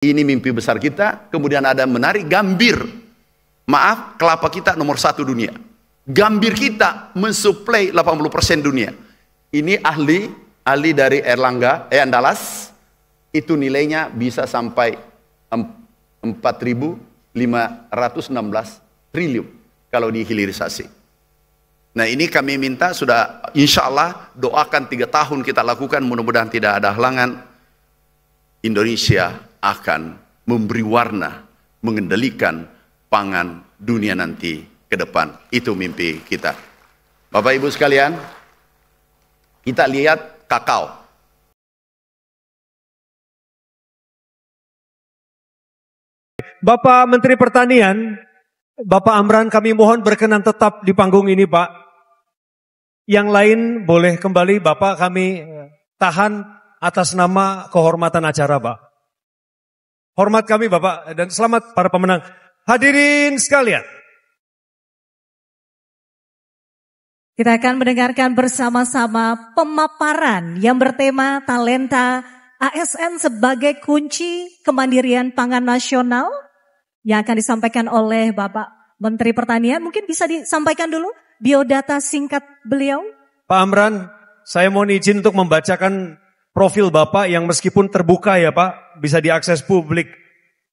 Ini mimpi besar kita. Kemudian ada menarik Gambir. Maaf, kelapa kita nomor 1 dunia. Gambir kita mensuplai 80% dunia. Ini ahli dari Andalas. Itu nilainya bisa sampai 4.516 triliun kalau dihilirisasi. Nah, ini kami minta sudah, insya Allah doakan 3 tahun kita lakukan, mudah-mudahan tidak ada halangan. Indonesia akan memberi warna, mengendalikan pangan dunia nanti ke depan. Itu mimpi kita. Bapak Ibu sekalian, kita lihat kakao. Bapak Menteri Pertanian, Bapak Amran, kami mohon berkenan tetap di panggung ini, Pak. Yang lain boleh kembali, Bapak kami tahan atas nama kehormatan acara, Pak. Hormat kami, Bapak, dan selamat para pemenang. Hadirin sekalian. Kita akan mendengarkan bersama-sama pemaparan yang bertema talenta ASN sebagai kunci kemandirian pangan nasional yang akan disampaikan oleh Bapak Menteri Pertanian. Mungkin bisa disampaikan dulu biodata singkat beliau. Pak Amran, saya mohon izin untuk membacakan profil Bapak yang meskipun terbuka ya Pak, bisa diakses publik.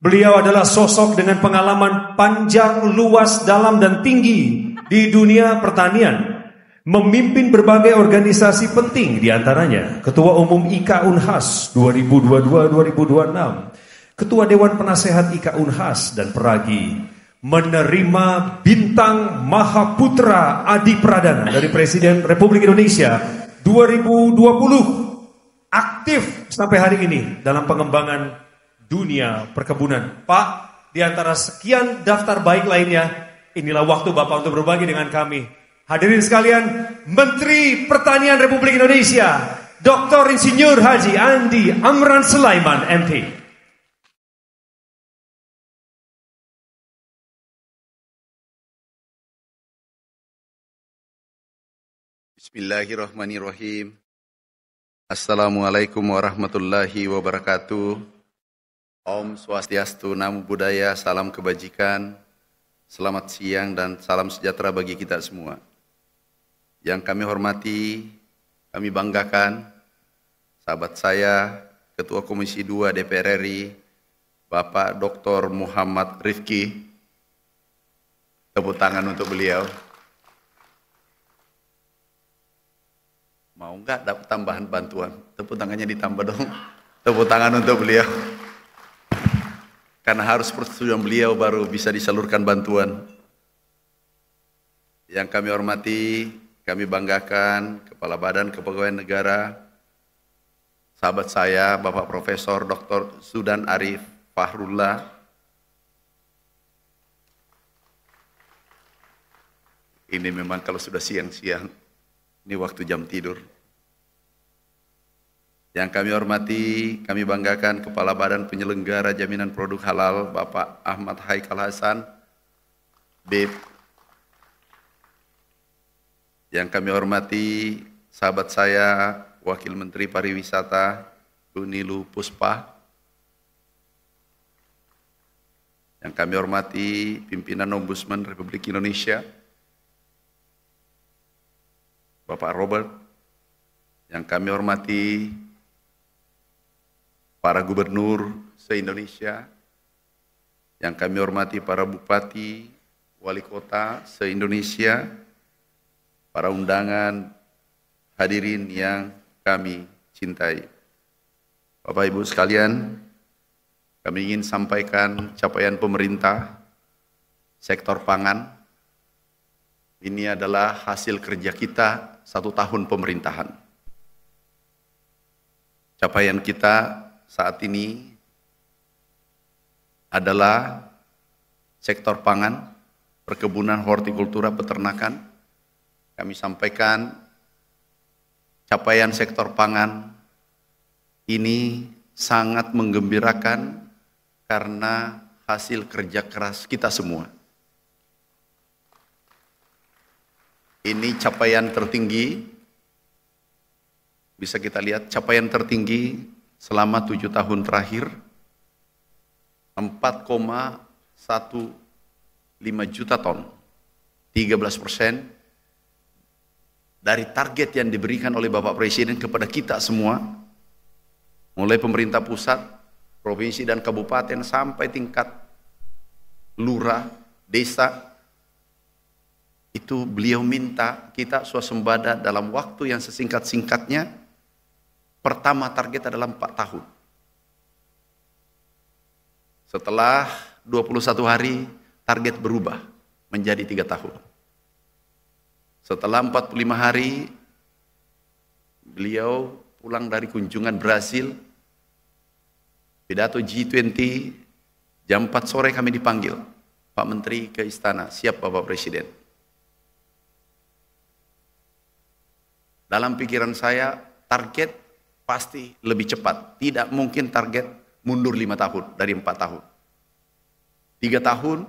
Beliau adalah sosok dengan pengalaman panjang, luas, dalam dan tinggi di dunia pertanian. Memimpin berbagai organisasi penting, diantaranya Ketua Umum IKA Unhas 2022-2026, Ketua Dewan Penasehat IKA Unhas dan Peragi, menerima Bintang Mahaputra Adi Pradana dari Presiden Republik Indonesia 2020, aktif sampai hari ini dalam pengembangan dunia perkebunan. Pak, di antara sekian daftar baik lainnya, inilah waktu Bapak untuk berbagi dengan kami. Hadirin sekalian, Menteri Pertanian Republik Indonesia, Dr. Insinyur Haji Andi Amran Sulaiman, MP. Bismillahirrahmanirrahim. Assalamualaikum warahmatullahi wabarakatuh. Om Swastiastu, Namo Buddhaya, salam kebajikan, selamat siang dan salam sejahtera bagi kita semua. Yang kami hormati, kami banggakan, sahabat saya, Ketua Komisi 2 DPR RI, Bapak Dr. Muhammad Rifki. Tepuk tangan untuk beliau. Mau nggak dapat tambahan bantuan? Tepuk tangannya ditambah dong. Tepuk tangan untuk beliau. Karena harus persetujuan beliau baru bisa disalurkan bantuan. Yang kami hormati, kami banggakan Kepala Badan Kepegawaian Negara, sahabat saya Bapak Profesor Dr. Sudan Arif Fahrullah, ini memang kalau sudah siang-siang, ini waktu jam tidur. Yang kami hormati, kami banggakan Kepala Badan Penyelenggara Jaminan Produk Halal, Bapak Ahmad Haikal Hasan, BIP. Yang kami hormati, sahabat saya, Wakil Menteri Pariwisata, Bu Nilu Puspa. Yang kami hormati, Pimpinan Ombudsman Republik Indonesia, Bapak Robert. Yang kami hormati, para gubernur se-Indonesia. Yang kami hormati, para bupati, wali kota se-Indonesia. Para undangan, hadirin yang kami cintai. Bapak Ibu sekalian, kami ingin sampaikan capaian pemerintah sektor pangan. Ini adalah hasil kerja kita 1 tahun pemerintahan. Capaian kita saat ini adalah sektor pangan, perkebunan, hortikultura, peternakan. Kami sampaikan capaian sektor pangan ini sangat menggembirakan karena hasil kerja keras kita semua. Ini capaian tertinggi, bisa kita lihat capaian tertinggi selama 7 tahun terakhir 4,15 juta ton, 13% dari target yang diberikan oleh Bapak Presiden kepada kita semua, mulai pemerintah pusat, provinsi dan kabupaten sampai tingkat lurah, desa. Itu beliau minta kita swasembada dalam waktu yang sesingkat-singkatnya. Pertama target adalah 4 tahun. Setelah 21 hari target berubah menjadi 3 tahun. Setelah 45 hari beliau pulang dari kunjungan Brasil, pidato G20, jam 4 sore kami dipanggil, Pak Menteri ke istana, siap Bapak Presiden. Dalam pikiran saya target pasti lebih cepat, tidak mungkin target mundur 5 tahun dari 4 tahun. 3 tahun,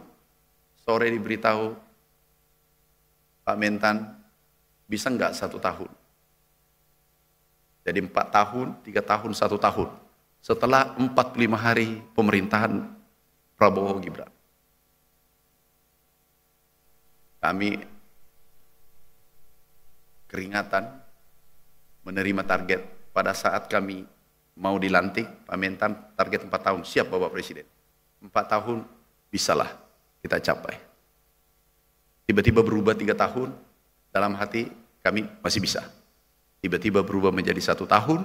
sore diberitahu, Pak Mentan, bisa enggak 1 tahun? Jadi 4 tahun, 3 tahun, 1 tahun. Setelah 45 hari pemerintahan Prabowo Gibran. Kami keringatan menerima target. Pada saat kami mau dilantik, Pak Mentan target 4 tahun, siap Bapak Presiden. 4 tahun, bisalah kita capai. Tiba-tiba berubah 3 tahun, dalam hati kami masih bisa. Tiba-tiba berubah menjadi 1 tahun,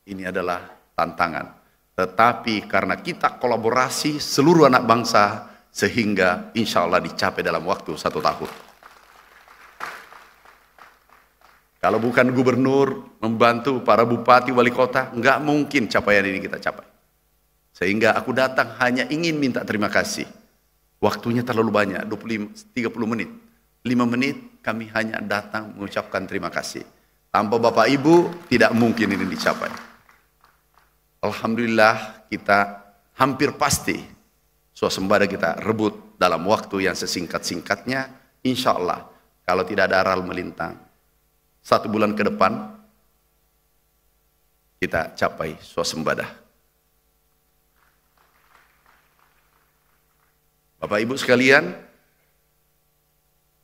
ini adalah tantangan. Tetapi karena kita kolaborasi seluruh anak bangsa, sehingga insya Allah dicapai dalam waktu 1 tahun. Kalau bukan gubernur membantu para bupati, wali kota, nggak mungkin capaian ini kita capai. Sehingga aku datang hanya ingin minta terima kasih. Waktunya terlalu banyak, 30 menit. 5 menit kami hanya datang mengucapkan terima kasih. Tanpa Bapak Ibu tidak mungkin ini dicapai. Alhamdulillah kita hampir pasti swasembada kita rebut dalam waktu yang sesingkat-singkatnya. Insya Allah kalau tidak ada aral melintang, 1 bulan ke depan kita capai swasembada. Bapak Ibu sekalian,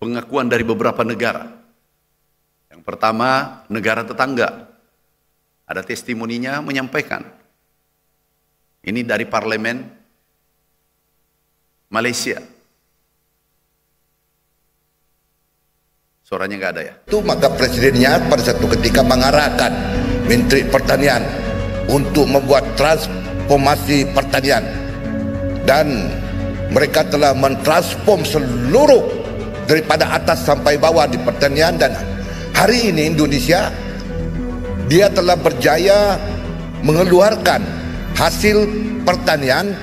pengakuan dari beberapa negara. Yang pertama, negara tetangga. Ada testimoninya menyampaikan. Ini dari parlemen Malaysia. Suaranya nggak ada ya? Itu maka presidennya pada satu ketika mengarahkan Menteri Pertanian untuk membuat transformasi pertanian, dan mereka telah mentransform seluruh daripada atas sampai bawah di pertanian. Dan hari ini Indonesia dia telah berjaya mengeluarkan hasil pertanian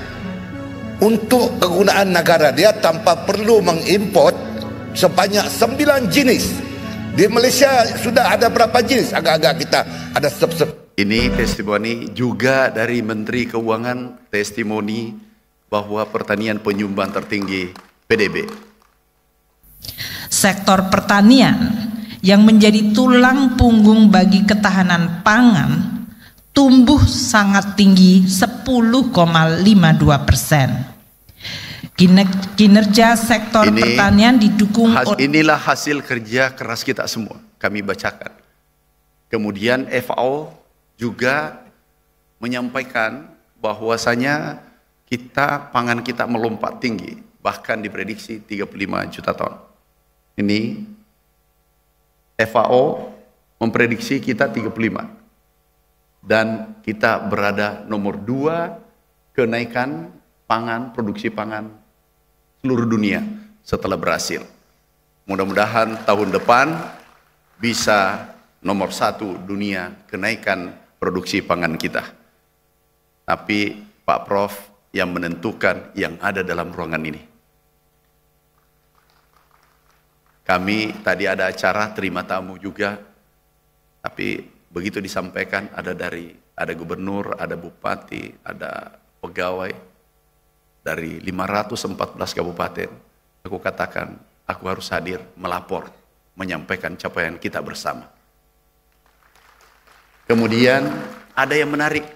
untuk kegunaan negara dia tanpa perlu mengimport sebanyak 9 jenis. Di Malaysia sudah ada berapa jenis? Agak-agak kita ada Ini testimoni juga dari Menteri Keuangan, testimoni bahwa pertanian penyumbang tertinggi PDB. Sektor pertanian yang menjadi tulang punggung bagi ketahanan pangan tumbuh sangat tinggi 10,52%. Kinerja sektor pertanian didukung. Inilah hasil kerja keras kita semua, kami bacakan. Kemudian FAO juga menyampaikan bahwasanya pangan kita melompat tinggi, bahkan diprediksi 35 juta ton. Ini FAO memprediksi kita 35. Dan kita berada nomor 2 kenaikan pangan, produksi pangan seluruh dunia setelah Brasil. Mudah-mudahan tahun depan bisa nomor 1 dunia kenaikan produksi pangan kita. Tapi Pak Prof yang menentukan yang ada dalam ruangan ini. Kami tadi ada acara terima tamu juga, tapi begitu disampaikan ada gubernur, ada bupati, ada pegawai dari 514 kabupaten. Aku katakan, aku harus hadir melapor, menyampaikan capaian kita bersama. Kemudian ada yang menarik.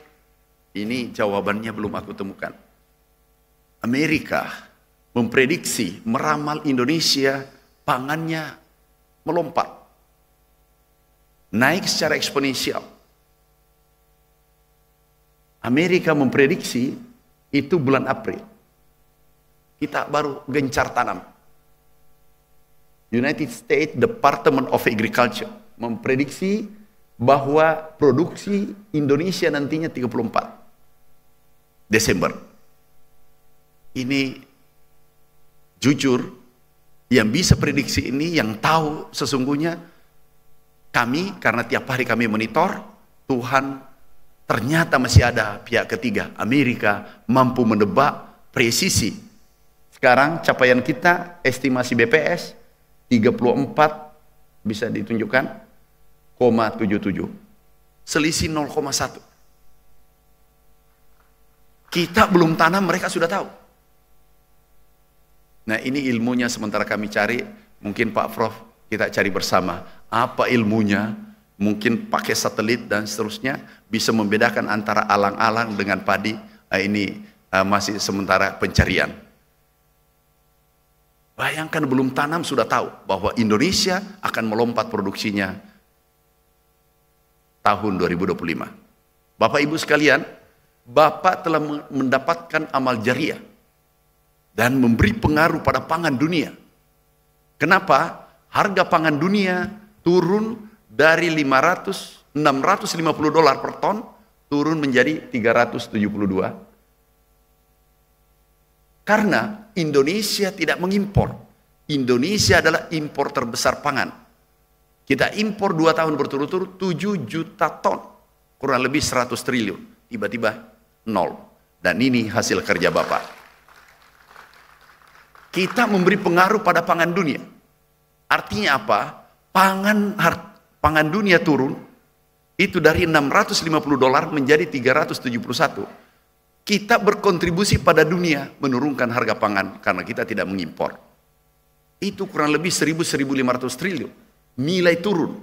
Ini jawabannya belum aku temukan. Amerika memprediksi, meramal Indonesia pangannya melompat, naik secara eksponensial. Amerika memprediksi itu bulan April. Kita baru gencar tanam. United States Department of Agriculture memprediksi bahwa produksi Indonesia nantinya 34 Desember. Ini jujur, yang bisa prediksi ini, yang tahu sesungguhnya kami, karena tiap hari kami monitor, Tuhan ternyata masih ada pihak ketiga. Amerika mampu menebak presisi. Sekarang capaian kita, estimasi BPS 34, bisa ditunjukkan, 0,77. Selisih 0,1. Kita belum tanam, mereka sudah tahu. Nah, ini ilmunya sementara kami cari. Mungkin Pak Prof kita cari bersama. Apa ilmunya? Mungkin pakai satelit dan seterusnya bisa membedakan antara alang-alang dengan padi. Ini masih sementara pencarian. Bayangkan belum tanam sudah tahu bahwa Indonesia akan melompat produksinya tahun 2025. Bapak Ibu sekalian, Bapak telah mendapatkan amal jariah dan memberi pengaruh pada pangan dunia. Kenapa? Harga pangan dunia turun dari $650 per ton, turun menjadi 372. Karena Indonesia tidak mengimpor. Indonesia adalah impor terbesar pangan. Kita impor 2 tahun berturut-turut 7 juta ton, kurang lebih 100 triliun. Tiba-tiba nol. Dan ini hasil kerja Bapak. Kita memberi pengaruh pada pangan dunia. Artinya apa? Pangan dunia turun, itu dari $650 menjadi 371. Kita berkontribusi pada dunia menurunkan harga pangan karena kita tidak mengimpor. Itu kurang lebih 1.000-1.500 triliun. Nilai turun.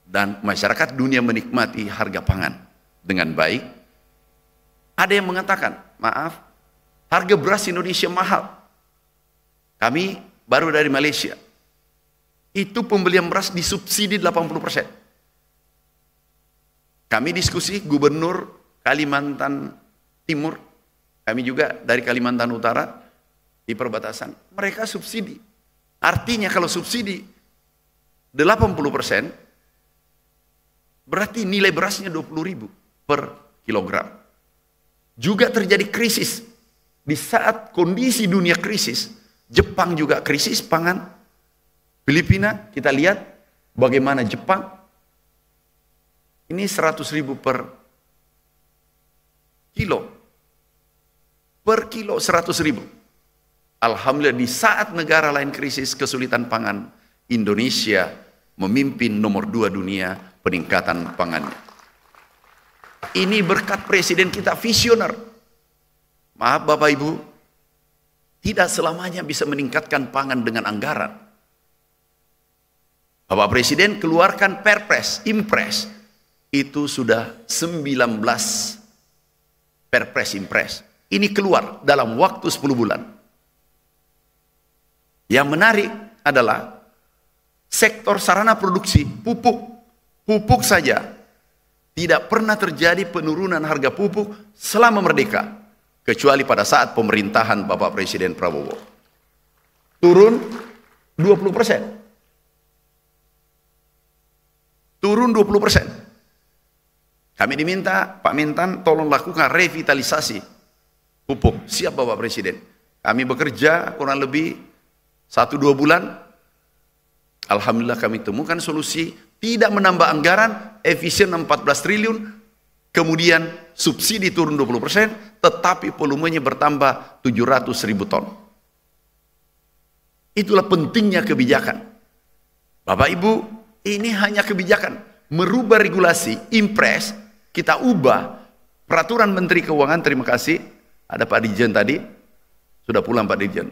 Dan masyarakat dunia menikmati harga pangan dengan baik. Ada yang mengatakan, maaf, harga beras Indonesia mahal. Kami baru dari Malaysia. Itu pembelian beras disubsidi 80%. Kami diskusi Gubernur Kalimantan Timur, kami juga dari Kalimantan Utara di perbatasan. Mereka subsidi. Artinya kalau subsidi 80%, berarti nilai berasnya 20.000 per kilogram. Juga terjadi krisis. Di saat kondisi dunia krisis, Jepang juga krisis pangan. Filipina, kita lihat bagaimana Jepang. Ini 100.000 per kilo. Per kilo 100.000. Alhamdulillah di saat negara lain krisis kesulitan pangan, Indonesia memimpin nomor 2 dunia peningkatan pangannya. Ini berkat presiden kita visioner. Maaf Bapak Ibu, tidak selamanya bisa meningkatkan pangan dengan anggaran. Bapak Presiden keluarkan Perpres, Impres. Itu sudah 19 Perpres, Impres. Ini keluar dalam waktu 10 bulan. Yang menarik adalah sektor sarana produksi, pupuk saja. Tidak pernah terjadi penurunan harga pupuk selama merdeka. Kecuali pada saat pemerintahan Bapak Presiden Prabowo. Turun 20%. Turun 20%. Kami diminta, Pak Mentan tolong lakukan revitalisasi pupuk. Siap Bapak Presiden. Kami bekerja kurang lebih 1-2 bulan. Alhamdulillah kami temukan solusi. Tidak menambah anggaran, efisien 14 triliun. Kemudian subsidi turun 20%, tetapi volumenya bertambah 700.000 ton. Itulah pentingnya kebijakan. Bapak Ibu, ini hanya kebijakan. Merubah regulasi, Impres, kita ubah. Peraturan Menteri Keuangan, terima kasih. Ada Pak Dirjen tadi, sudah pulang Pak Dirjen.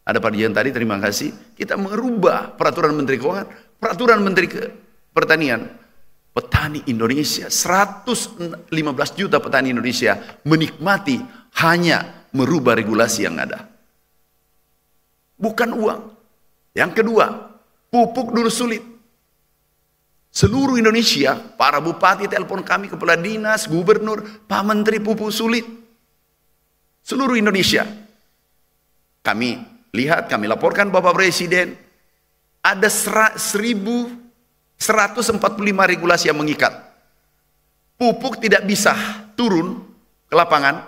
Ada Pak Dirjen tadi, terima kasih. Kita merubah peraturan Menteri Keuangan, peraturan Menteri Pertanian. Petani Indonesia, 115 juta petani Indonesia menikmati hanya merubah regulasi yang ada. Bukan uang. Yang kedua, pupuk dulu sulit. Seluruh Indonesia, para bupati telepon kami, kepala dinas, gubernur, Pak Menteri, pupuk sulit. Seluruh Indonesia. Kami lihat, kami laporkan Bapak Presiden, ada 1.145 regulasi yang mengikat. Pupuk tidak bisa turun ke lapangan.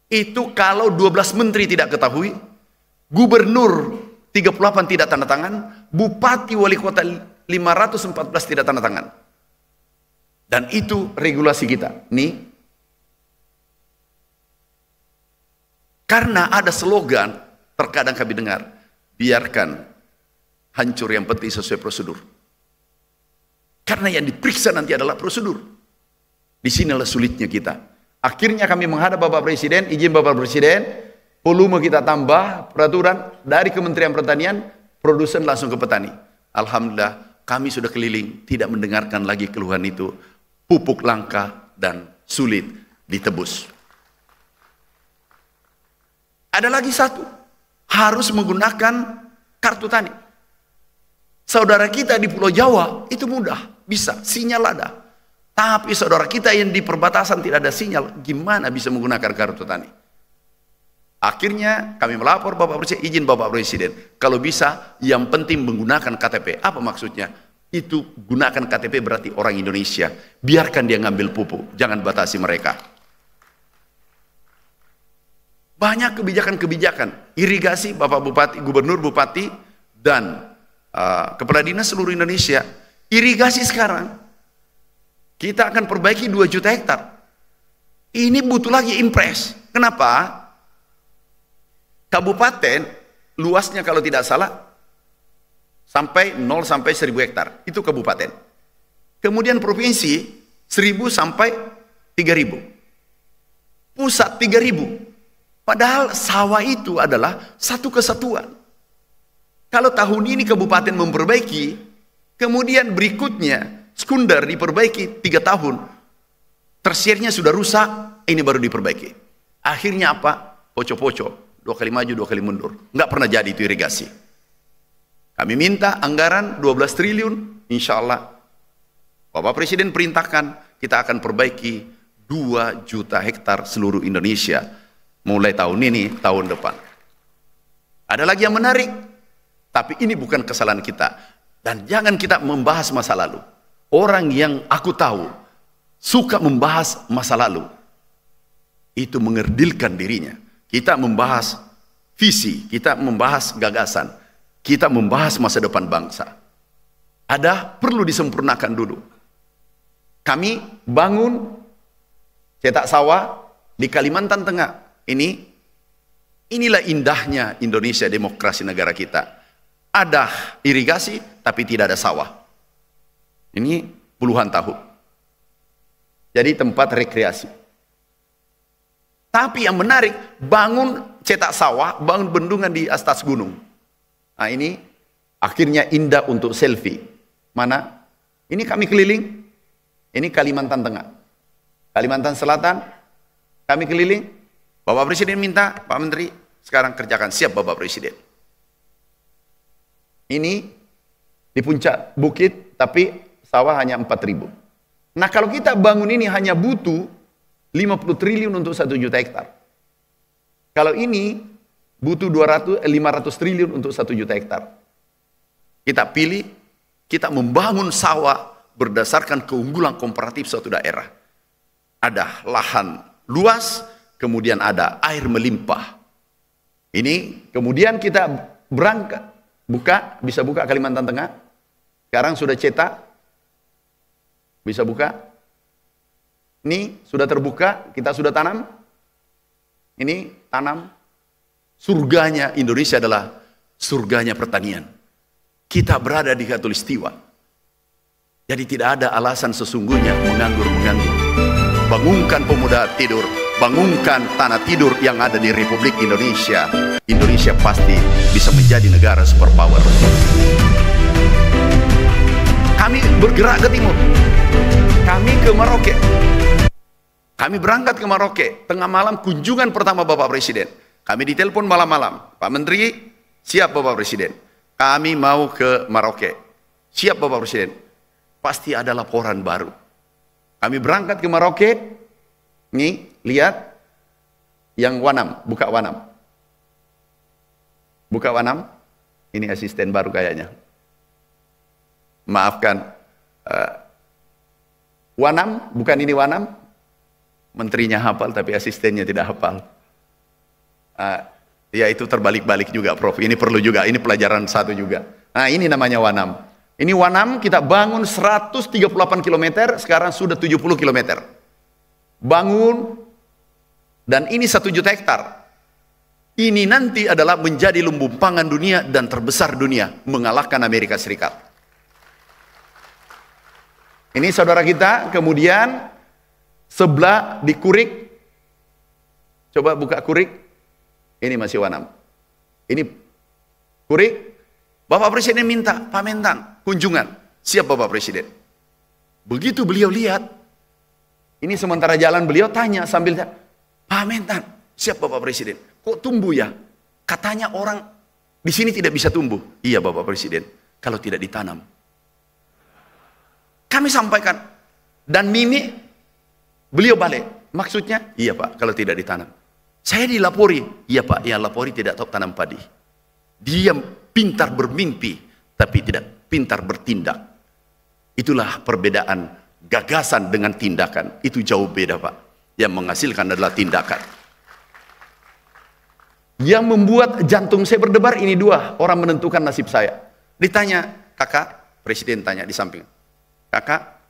Itu kalau 12 menteri tidak ketahui, gubernur 38 tidak tanda tangan, bupati wali kota 514 tidak tanda tangan. Dan itu regulasi kita. Nih, karena ada slogan, terkadang kami dengar, biarkan hancur, yang penting sesuai prosedur. Karena yang diperiksa nanti adalah prosedur. Disinilah sulitnya kita. Akhirnya kami menghadap Bapak Presiden, izin Bapak Presiden, volume kita tambah, peraturan dari Kementerian Pertanian, produsen langsung ke petani. Alhamdulillah, kami sudah keliling, tidak mendengarkan lagi keluhan itu. Pupuk langka dan sulit ditebus. Ada lagi satu, harus menggunakan kartu tani. Saudara kita di Pulau Jawa itu mudah, bisa, sinyal ada. Tapi saudara kita yang di perbatasan tidak ada sinyal, gimana bisa menggunakan kartu tani? Akhirnya kami melapor Bapak Presiden, izin Bapak Presiden, kalau bisa yang penting menggunakan KTP. Apa maksudnya? Itu gunakan KTP berarti orang Indonesia. Biarkan dia ngambil pupuk, jangan batasi mereka. Banyak kebijakan-kebijakan, irigasi Bapak Bupati, Gubernur, Bupati, dan Kepala Dinas seluruh Indonesia. Irigasi sekarang, kita akan perbaiki 2 juta hektar. Ini butuh lagi impres. Kenapa? Kabupaten luasnya kalau tidak salah sampai 0 sampai 1000 hektar, itu kabupaten. Kemudian provinsi 1000 sampai 3000. Pusat 3000. Padahal sawah itu adalah satu kesatuan. Kalau tahun ini kabupaten memperbaiki, kemudian berikutnya sekunder diperbaiki 3 tahun, tersiernya sudah rusak, ini baru diperbaiki. Akhirnya apa? Poco-poco. 2 kali maju, 2 kali mundur. Nggak pernah jadi itu irigasi. Kami minta anggaran 12 triliun, insya Allah. Bapak Presiden perintahkan, kita akan perbaiki 2 juta hektar seluruh Indonesia. Mulai tahun ini, tahun depan. Ada lagi yang menarik, tapi ini bukan kesalahan kita. Dan jangan kita membahas masa lalu. Orang yang aku tahu, suka membahas masa lalu, itu mengerdilkan dirinya. Kita membahas visi, kita membahas gagasan, kita membahas masa depan bangsa. Ada perlu disempurnakan dulu. Kami bangun cetak sawah di Kalimantan Tengah. Inilah indahnya Indonesia, demokrasi negara kita. Ada irigasi tapi tidak ada sawah. Ini puluhan tahun. Jadi tempat rekreasi. Tapi yang menarik, bangun cetak sawah, bangun bendungan di atas gunung. Nah ini akhirnya indah untuk selfie. Mana? Ini kami keliling. Ini Kalimantan Tengah. Kalimantan Selatan, kami keliling. Bapak Presiden minta, Pak Menteri, sekarang kerjakan. Siap Bapak Presiden. Ini di puncak bukit, tapi sawah hanya 4.000. Nah kalau kita bangun ini hanya butuh 50 triliun untuk 1 juta hektar. Kalau ini butuh 500 triliun untuk 1 juta hektar. Kita pilih, kita membangun sawah berdasarkan keunggulan komparatif suatu daerah. Ada lahan luas, kemudian ada air melimpah. Ini kemudian kita berangkat, bisa buka Kalimantan Tengah. Sekarang sudah cetak, bisa buka. Ini sudah terbuka, kita sudah tanam. Ini tanam. Surganya Indonesia adalah surganya pertanian. Kita berada di Khatulistiwa. Jadi tidak ada alasan sesungguhnya menganggur-menganggur. Bangunkan pemuda tidur, bangunkan tanah tidur yang ada di Republik Indonesia. Indonesia pasti bisa menjadi negara superpower. Kami bergerak ke timur. Kami ke Merauke. Kami berangkat ke Merauke, tengah malam kunjungan pertama Bapak Presiden. Kami ditelepon malam-malam, Pak Menteri, siap Bapak Presiden. Kami mau ke Merauke. Siap Bapak Presiden. Pasti ada laporan baru. Kami berangkat ke Merauke. Nih, lihat. Yang Wanam, buka Wanam. Buka Wanam. Ini asisten baru kayaknya. Maafkan. Wanam, bukan ini Wanam. Menterinya hafal tapi asistennya tidak hafal. Ya itu terbalik-balik juga Prof. Ini perlu juga, ini pelajaran satu juga. Nah ini namanya Wanam. Ini Wanam kita bangun 138 km, sekarang sudah 70 km. Bangun. Dan ini 1 juta hektar. Ini nanti adalah menjadi lumbung pangan dunia dan terbesar dunia, mengalahkan Amerika Serikat. Ini saudara kita, kemudian sebelah di Kurik. Coba buka Kurik. Ini masih Wanam. Ini Kurik. Bapak Presiden minta, Pak Mentan, kunjungan. Siap Bapak Presiden. Begitu beliau lihat, ini sementara jalan beliau tanya sambil, Pak Mentan, siap Bapak Presiden. Kok tumbuh ya? Katanya orang di sini tidak bisa tumbuh. Iya Bapak Presiden, kalau tidak ditanam. Kami sampaikan. Dan Mimi, beliau balik. Maksudnya, iya Pak, kalau tidak ditanam. Saya dilapori. Iya Pak, yang lapori tidak tahu tanam padi. Dia pintar bermimpi, tapi tidak pintar bertindak. Itulah perbedaan gagasan dengan tindakan. Itu jauh beda Pak. Yang menghasilkan adalah tindakan. Yang membuat jantung saya berdebar ini 2 orang menentukan nasib saya. Ditanya, kakak, Presiden tanya di samping, kakak,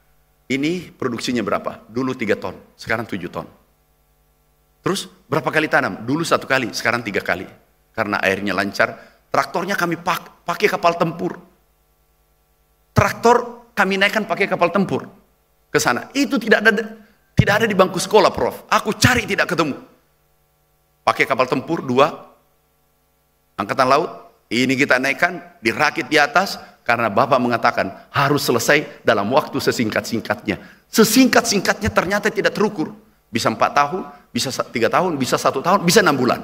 ini produksinya berapa? Dulu 3 ton, sekarang 7 ton. Terus berapa kali tanam? Dulu 1 kali, sekarang 3 kali. Karena airnya lancar, traktornya kami pakai kapal tempur. Traktor kami naikkan pakai kapal tempur ke sana. Itu tidak ada di bangku sekolah Prof. Aku cari tidak ketemu. Pakai kapal tempur 2 angkatan laut. Ini kita naikkan, dirakit di atas karena Bapak mengatakan harus selesai dalam waktu sesingkat-singkatnya. Sesingkat-singkatnya ternyata tidak terukur. Bisa 4 tahun, bisa 3 tahun, bisa 1 tahun, bisa 6 bulan.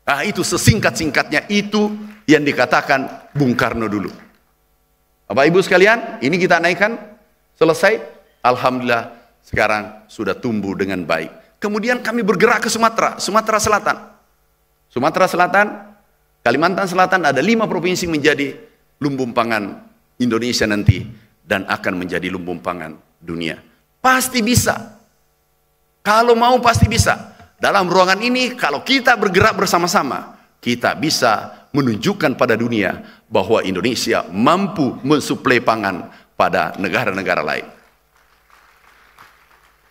Nah itu sesingkat-singkatnya, itu yang dikatakan Bung Karno dulu. Bapak Ibu sekalian, ini kita naikkan, selesai. Alhamdulillah sekarang sudah tumbuh dengan baik. Kemudian kami bergerak ke Sumatera Selatan. Sumatera Selatan, Kalimantan Selatan, ada 5 provinsi menjadi lumbung pangan Indonesia nanti dan akan menjadi lumbung pangan dunia. Pasti bisa. Kalau mau pasti bisa. Dalam ruangan ini kalau kita bergerak bersama-sama, kita bisa menunjukkan pada dunia bahwa Indonesia mampu mensuplai pangan pada negara-negara lain.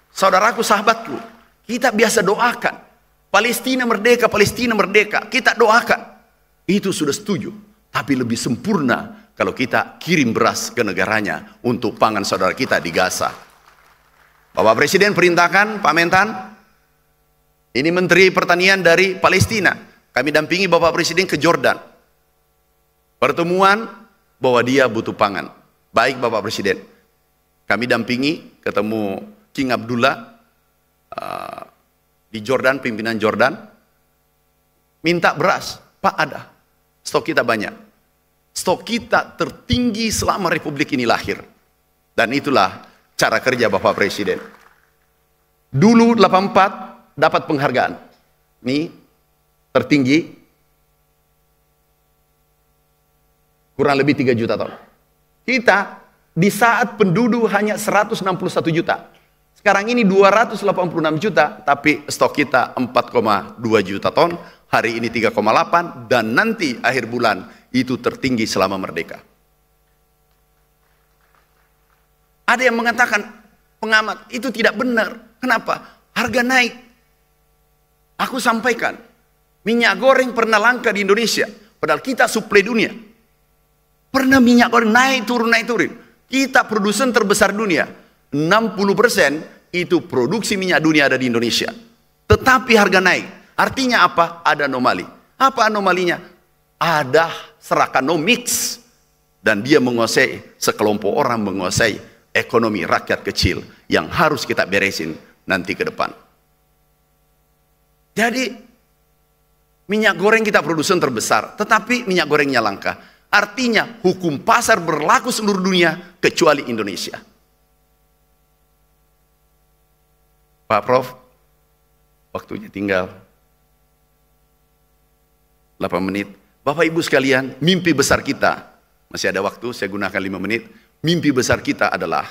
Saudaraku, sahabatku, kita biasa doakan Palestina merdeka, Palestina merdeka. Kita doakan. Itu sudah setuju. Tapi lebih sempurna kalau kita kirim beras ke negaranya untuk pangan saudara kita di Gaza. Bapak Presiden perintahkan, Pak Mentan, ini Menteri Pertanian dari Palestina. Kami dampingi Bapak Presiden ke Jordan. Pertemuan bahwa dia butuh pangan. Baik Bapak Presiden. Kami dampingi, ketemu King Abdullah di Jordan, pimpinan Jordan. Minta beras. Pak ada. Stok kita banyak. Stok kita tertinggi selama Republik ini lahir. Dan itulah cara kerja Bapak Presiden. Dulu 84 dapat penghargaan. Ini tertinggi. Kurang lebih 3 juta ton. Kita di saat penduduk hanya 161 juta. Sekarang ini 286 juta, tapi stok kita 4,2 juta ton. Hari ini 3,8 dan nanti akhir bulan itu tertinggi selama merdeka. Ada yang mengatakan, pengamat, itu tidak benar. Kenapa? Harga naik. Aku sampaikan, minyak goreng pernah langka di Indonesia, padahal kita suplai dunia. Pernah minyak goreng naik turun. Kita produsen terbesar dunia. 60% itu produksi minyak dunia ada di Indonesia. Tetapi harga naik. Artinya apa? Ada anomali. Apa anomalinya? Ada serakanomics. Dan dia menguasai, sekelompok orang menguasai ekonomi rakyat kecil yang harus kita beresin nanti ke depan. Jadi minyak goreng kita produsen terbesar, tetapi minyak gorengnya langka. Artinya hukum pasar berlaku seluruh dunia kecuali Indonesia. Pak Prof, waktunya tinggal 8 menit. Bapak Ibu sekalian, mimpi besar kita, masih ada waktu, saya gunakan 5 menit. Mimpi besar kita adalah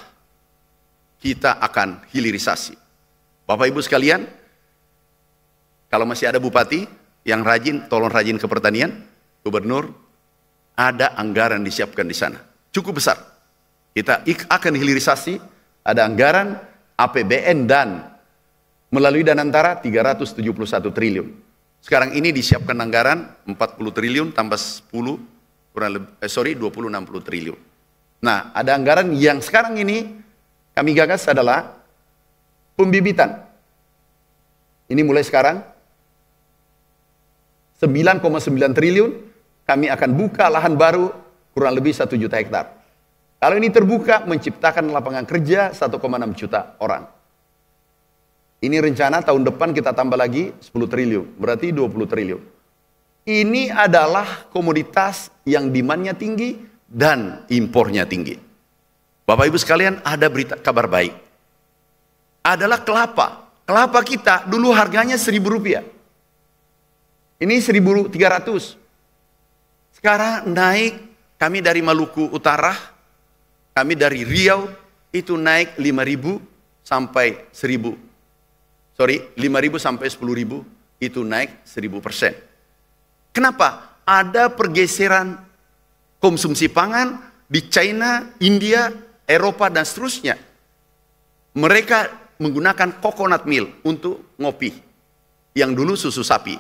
kita akan hilirisasi. Bapak Ibu sekalian, kalau masih ada bupati yang rajin, tolong rajin ke pertanian, gubernur, ada anggaran disiapkan di sana. Cukup besar. Kita akan hilirisasi, ada anggaran APBN dan melalui Danantara 371 triliun. Sekarang ini disiapkan anggaran 40 triliun tambah 10, 20-60 triliun. Nah, ada anggaran yang sekarang ini kami gagas adalah pembibitan. Ini mulai sekarang 9,9 triliun, kami akan buka lahan baru kurang lebih 1 juta hektar. Kalau ini terbuka, menciptakan lapangan kerja 1,6 juta orang. Ini rencana tahun depan kita tambah lagi 10 triliun, berarti 20 triliun. Ini adalah komoditas yang demand-nya tinggi dan impornya tinggi. Bapak Ibu sekalian, ada berita kabar baik. Adalah kelapa. Kelapa kita dulu harganya Rp1.000. Ini 1.300. Sekarang naik, kami dari Maluku Utara, kami dari Riau, itu naik 5.000 sampai 1.000. 5.000 sampai 10.000, itu naik 1.000%. Kenapa? Ada pergeseran konsumsi pangan di China, India, Eropa, dan seterusnya. Mereka menggunakan coconut milk untuk ngopi. Yang dulu susu sapi,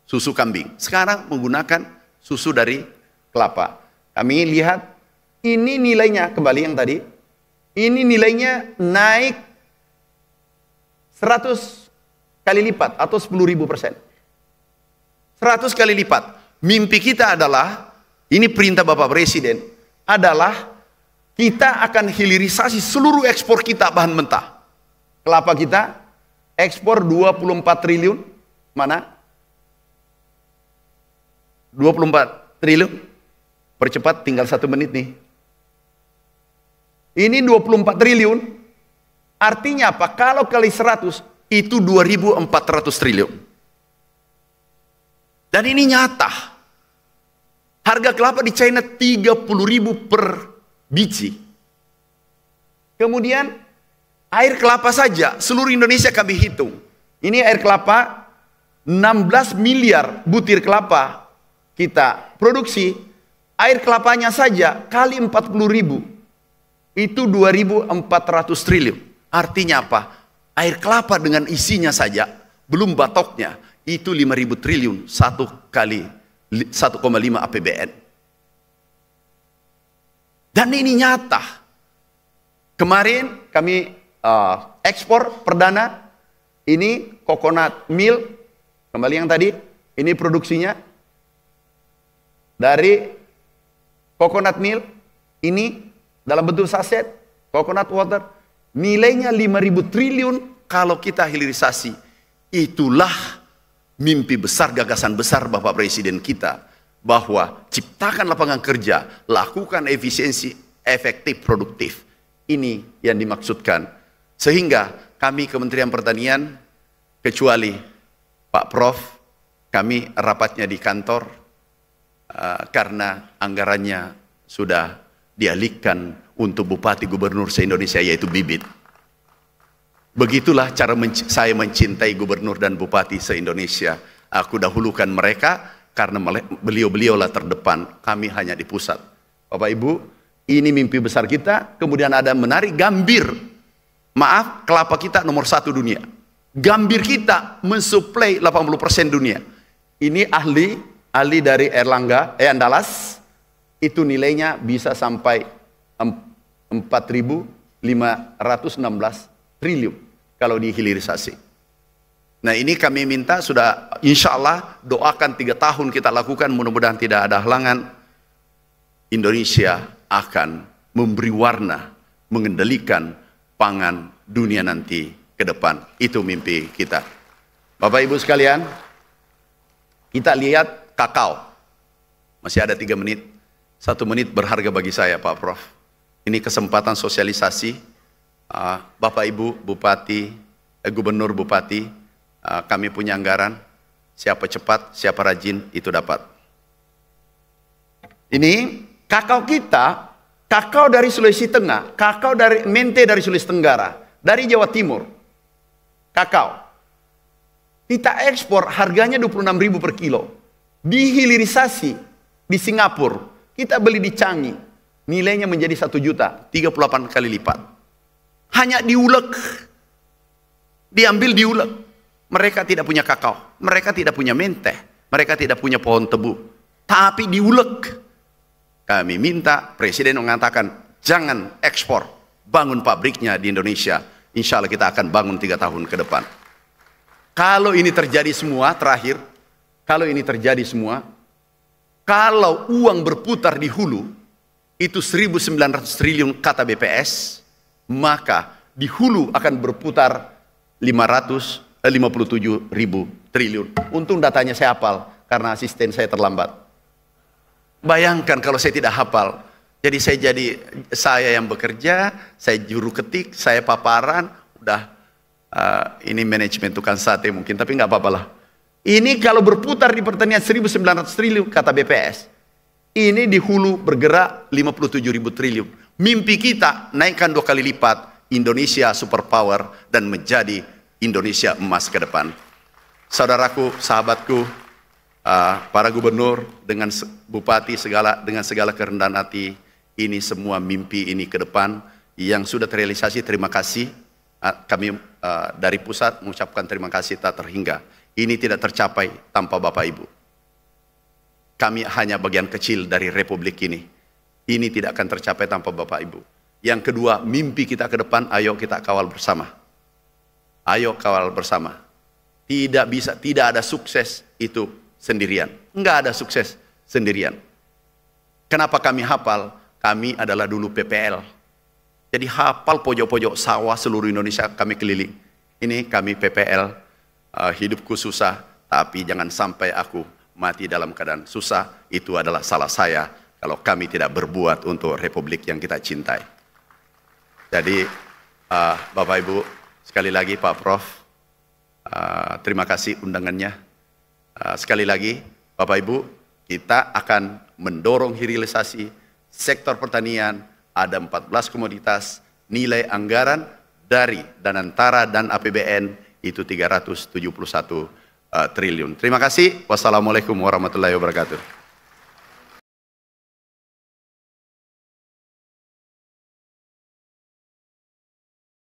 susu kambing. Sekarang menggunakan susu dari kelapa. Kami lihat, ini nilainya, kembali yang tadi, ini nilainya naik 100 kali lipat atau 10.000%. 100 kali lipat. Mimpi kita adalah, ini perintah Bapak Presiden, adalah kita akan hilirisasi seluruh ekspor kita bahan mentah. Kelapa kita ekspor 24 triliun. Mana? 24 triliun. Percepat, tinggal 1 menit nih. Ini 24 triliun. Artinya apa? Kalau kali 100 itu 2.400 triliun. Dan ini nyata. Harga kelapa di China 30.000 per biji. Kemudian air kelapa saja seluruh Indonesia kami hitung. Ini air kelapa 16 miliar butir kelapa kita produksi. Air kelapanya saja kali 40.000 itu 2.400 triliun. Artinya apa? Air kelapa dengan isinya saja, belum batoknya, itu 5.000 triliun, 1 kali 1,5 APBN. Dan ini nyata. Kemarin kami ekspor perdana, ini coconut milk, kembali yang tadi, ini produksinya. Dari coconut milk, ini dalam bentuk saset, coconut water, nilainya 5.000 triliun kalau kita hilirisasi. Itulah mimpi besar, gagasan besar Bapak Presiden kita, bahwa ciptakan lapangan kerja, lakukan efisiensi, efektif, produktif. Ini yang dimaksudkan. Sehingga kami Kementerian Pertanian, kecuali Pak Prof, kami rapatnya di kantor karena anggarannya sudah dialihkan untuk bupati gubernur se-Indonesia, yaitu bibit. Begitulah cara saya mencintai gubernur dan bupati se-Indonesia. Aku dahulukan mereka karena beliau-beliaulah terdepan, kami hanya di pusat. Bapak Ibu, ini mimpi besar kita. Kemudian ada menarik Gambir. Maaf, kelapa kita nomor 1 dunia. Gambir kita mensuplai 80% dunia. Ini ahli dari Andalas, itu nilainya bisa sampai 4.516 triliun kalau dihilirisasi. Nah, ini kami minta sudah, insya Allah doakan 3 tahun kita lakukan, mudah-mudahan tidak ada halangan. Indonesia akan memberi warna, mengendalikan pangan dunia nanti ke depan. Itu mimpi kita. Bapak Ibu sekalian, kita lihat kakao. Masih ada 3 menit. 1 menit berharga bagi saya, Pak Prof. Ini kesempatan sosialisasi. Bapak Ibu Bupati, Gubernur Bupati, kami punya anggaran. Siapa cepat, siapa rajin, itu dapat. Ini kakao kita, kakao dari Sulawesi Tengah, kakao dari mente dari Sulawesi Tenggara, dari Jawa Timur. Kakao. Kita ekspor harganya 26.000 per kilo. Dihilirisasi di Singapura, kita beli di Changi, nilainya menjadi 1 juta, 38 kali lipat. Hanya diulek. Diambil diulek. Mereka tidak punya kakao, mereka tidak punya mente, mereka tidak punya pohon tebu. Tapi diulek. Kami minta Presiden mengatakan, jangan ekspor, bangun pabriknya di Indonesia. Insya Allah kita akan bangun 3 tahun ke depan. Kalau ini terjadi semua, terakhir, kalau ini terjadi semua, kalau uang berputar di hulu, itu 1.900 triliun kata BPS, maka di hulu akan berputar 557.000 triliun. Untung datanya saya hafal, karena asisten saya terlambat. Bayangkan kalau saya tidak hafal, jadi saya yang bekerja, saya juru ketik, saya paparan, udah ini manajemen tukang sate mungkin, tapi nggak apa-apa lah. Ini kalau berputar di pertanian 1.900 triliun kata BPS, ini di hulu bergerak 57.000 triliun. Mimpi kita naikkan 2 kali lipat, Indonesia superpower dan menjadi Indonesia emas ke depan. Saudaraku, sahabatku, para gubernur dengan bupati dengan segala kerendahan hati, ini semua mimpi ini ke depan yang sudah terrealisasi. Terima kasih. Kami dari pusat mengucapkan terima kasih tak terhingga. Ini tidak tercapai tanpa Bapak Ibu. Kami hanya bagian kecil dari republik ini. Ini tidak akan tercapai tanpa Bapak Ibu. Yang kedua, mimpi kita ke depan, ayo kita kawal bersama. Ayo kawal bersama. Tidak ada sukses itu sendirian. Enggak ada sukses sendirian. Kenapa kami hafal? Kami adalah dulu PPL. Jadi hafal pojok-pojok sawah seluruh Indonesia kami keliling. Ini kami PPL, hidupku susah, tapi jangan sampai aku mati dalam keadaan susah. Itu adalah salah saya kalau kami tidak berbuat untuk republik yang kita cintai. Jadi Bapak Ibu, sekali lagi Pak Prof, terima kasih undangannya. Sekali lagi Bapak Ibu, kita akan mendorong hilirisasi sektor pertanian. Ada 14 komoditas, nilai anggaran dari Danantara dan APBN itu 371 triliun. Terima kasih. Wassalamualaikum warahmatullahi wabarakatuh.